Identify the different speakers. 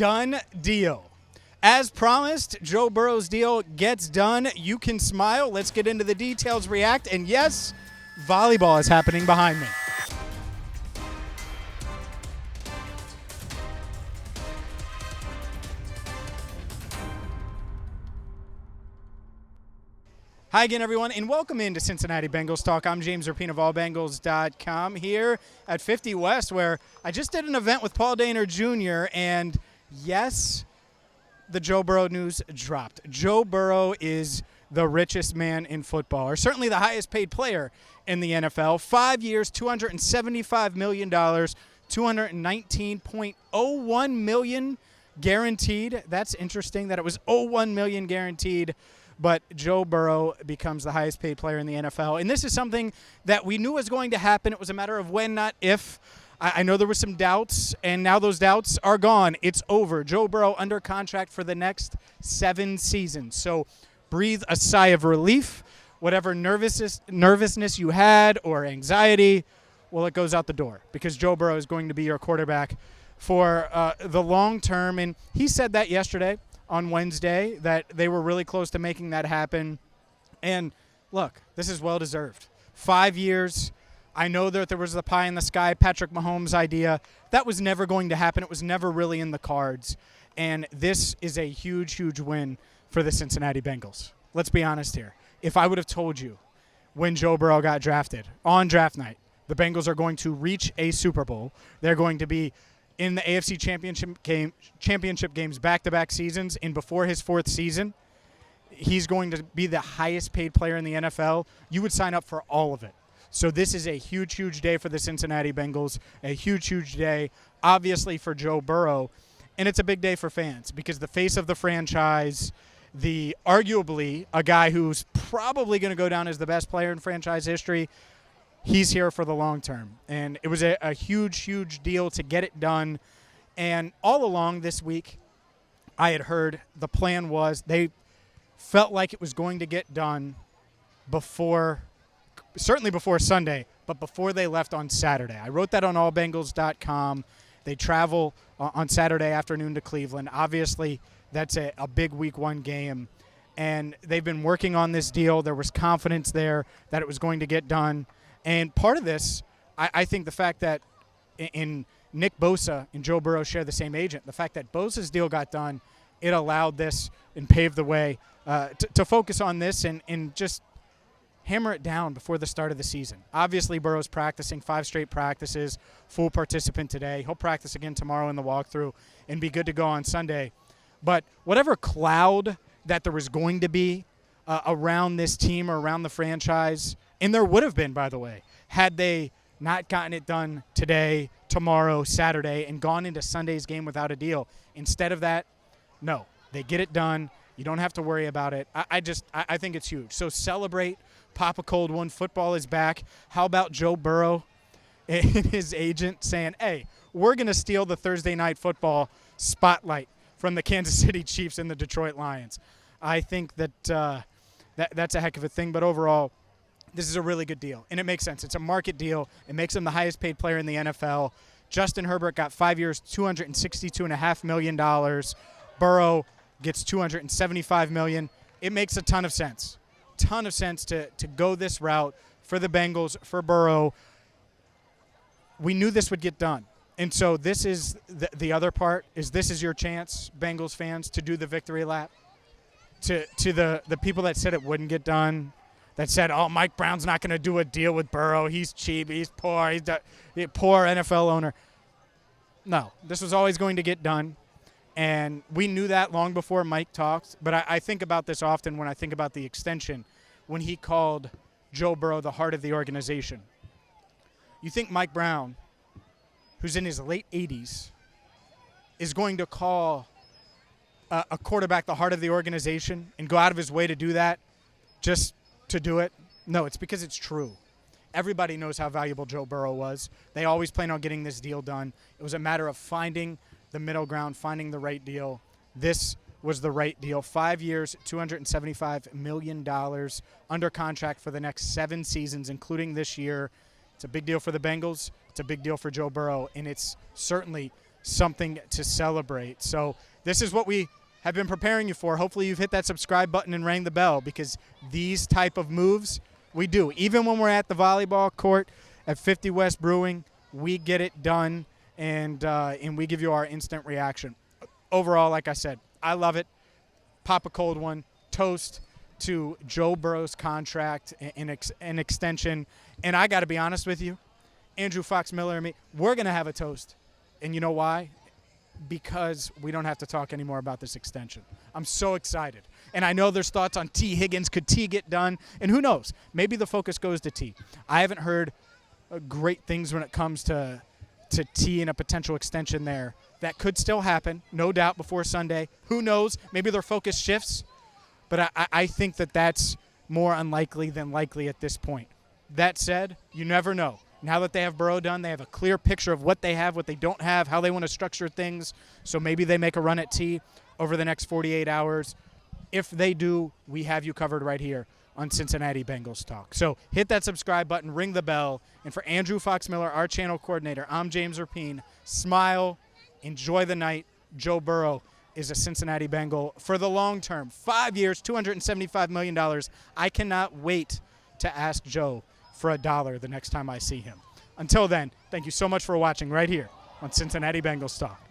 Speaker 1: done deal. As promised, Joe Burrow's deal gets done. You can smile. Let's get into the details, react, and yes, volleyball is happening behind me. Hi again, everyone, and welcome into Cincinnati Bengals Talk. I'm James Rapien of allbengals.com here at 50 West, where I just did an event with Paul Dehner Jr., and yes, the Joe Burrow news dropped. Joe Burrow is the richest man in football, or certainly the highest paid player in the NFL. 5 years, $275 million, $219.01 million guaranteed. That's interesting that it was $01 million guaranteed. But Joe Burrow becomes the highest paid player in the NFL. And this is something that we knew was going to happen. It was a matter of when, not if. I know there were some doubts, and now those doubts are gone. It's over. Joe Burrow under contract for the next 7 seasons. So breathe a sigh of relief. Whatever nervousness you had or anxiety, well, it goes out the door because Joe Burrow is going to be your quarterback for the long term. And he said that yesterday on Wednesday, that they were really close to making that happen. And look, this is well-deserved. 5 years. I know that there was the pie in the sky, Patrick Mahomes idea. That was never going to happen. It was never really in the cards. And this is a huge, huge win for the Cincinnati Bengals. Let's be honest here. If I would have told you when Joe Burrow got drafted on draft night, the Bengals are going to reach a Super Bowl, they're going to be in the AFC championship games back-to-back seasons, and before his 4th season, he's going to be the highest paid player in the NFL, you would sign up for all of it. So this is a huge, huge day for the Cincinnati Bengals, a huge, huge day, obviously, for Joe Burrow. And it's a big day for fans because the face of the franchise, arguably a guy who's probably going to go down as the best player in franchise history, he's here for the long term. And it was a huge, huge deal to get it done. And all along this week, I had heard the plan was they felt like it was going to get done certainly before Sunday, but before they left on Saturday. I wrote that on allbengals.com. They travel on Saturday afternoon to Cleveland. Obviously, that's a big week 1 game. And they've been working on this deal. There was confidence there that it was going to get done. And part of this, I think the fact that in Nick Bosa and Joe Burrow share the same agent, the fact that Bosa's deal got done, it allowed this and paved the way to focus on this and just hammer it down before the start of the season. Obviously, Burrow's practicing 5 straight practices, full participant today. He'll practice again tomorrow in the walkthrough and be good to go on Sunday. But whatever cloud that there was going to be around this team or around the franchise, and there would have been, by the way, had they not gotten it done today, tomorrow, Saturday, and gone into Sunday's game without a deal. Instead of that, no, they get it done. You don't have to worry about it. I think it's huge. So celebrate, pop a cold one. Football is back. How about Joe Burrow and his agent saying, hey, we're going to steal the Thursday Night Football spotlight from the Kansas City Chiefs and the Detroit Lions. I think that that's a heck of a thing. But overall, this is a really good deal, and it makes sense. It's a market deal. It makes him the highest paid player in the NFL. Justin Herbert got 5 years, $262.5 million. Burrow gets $275 million. It makes a ton of sense. Ton of sense to go this route for the Bengals, for Burrow. We knew this would get done. And so this is the other part, is this is your chance, Bengals fans, to do the victory lap. To the people that said it wouldn't get done, that said, oh, Mike Brown's not going to do a deal with Burrow. He's cheap. He's poor. He's a poor NFL owner. No, this was always going to get done. And we knew that long before Mike talked. But I think about this often when I think about the extension, when he called Joe Burrow the heart of the organization. You think Mike Brown, who's in his late 80s, is going to call a quarterback the heart of the organization and go out of his way to do that just to do it? No, it's because it's true. Everybody knows how valuable Joe Burrow was. They always planned on getting this deal done. It was a matter of finding the middle ground, finding the right deal. This was the right deal. 5 years, $275 million under contract for the next 7 seasons, including this year. It's a big deal for the Bengals. It's a big deal for Joe Burrow, and it's certainly something to celebrate. So this is what we have been preparing you for. Hopefully you've hit that subscribe button and rang the bell, because these type of moves we do. Even when we're at the volleyball court at 50 West Brewing, we get it done, and we give you our instant reaction. Overall, like I said, I love it. Pop a cold one. Toast to Joe Burrow's contract and extension. And I got to be honest with you, Andrew Fox Miller and me, we're going to have a toast. And you know why? Because we don't have to talk anymore about this extension. I'm so excited. And I know there's thoughts on T. Higgins. Could T get done? And who knows? Maybe the focus goes to T. I haven't heard great things when it comes to T and a potential extension there. That could still happen, no doubt, before Sunday. Who knows? Maybe their focus shifts. But I think that's more unlikely than likely at this point. That said, you never know. Now that they have Burrow done, they have a clear picture of what they have, what they don't have, how they want to structure things. So maybe they make a run at T over the next 48 hours. If they do, we have you covered right here on Cincinnati Bengals Talk. So hit that subscribe button, ring the bell. And for Andrew Fox Miller, our channel coordinator, I'm James Rapien. Smile, enjoy the night. Joe Burrow is a Cincinnati Bengal for the long term. 5 years, $275 million. I cannot wait to ask Joe for $1 the next time I see him. Until then, thank you so much for watching right here on Cincinnati Bengals Talk.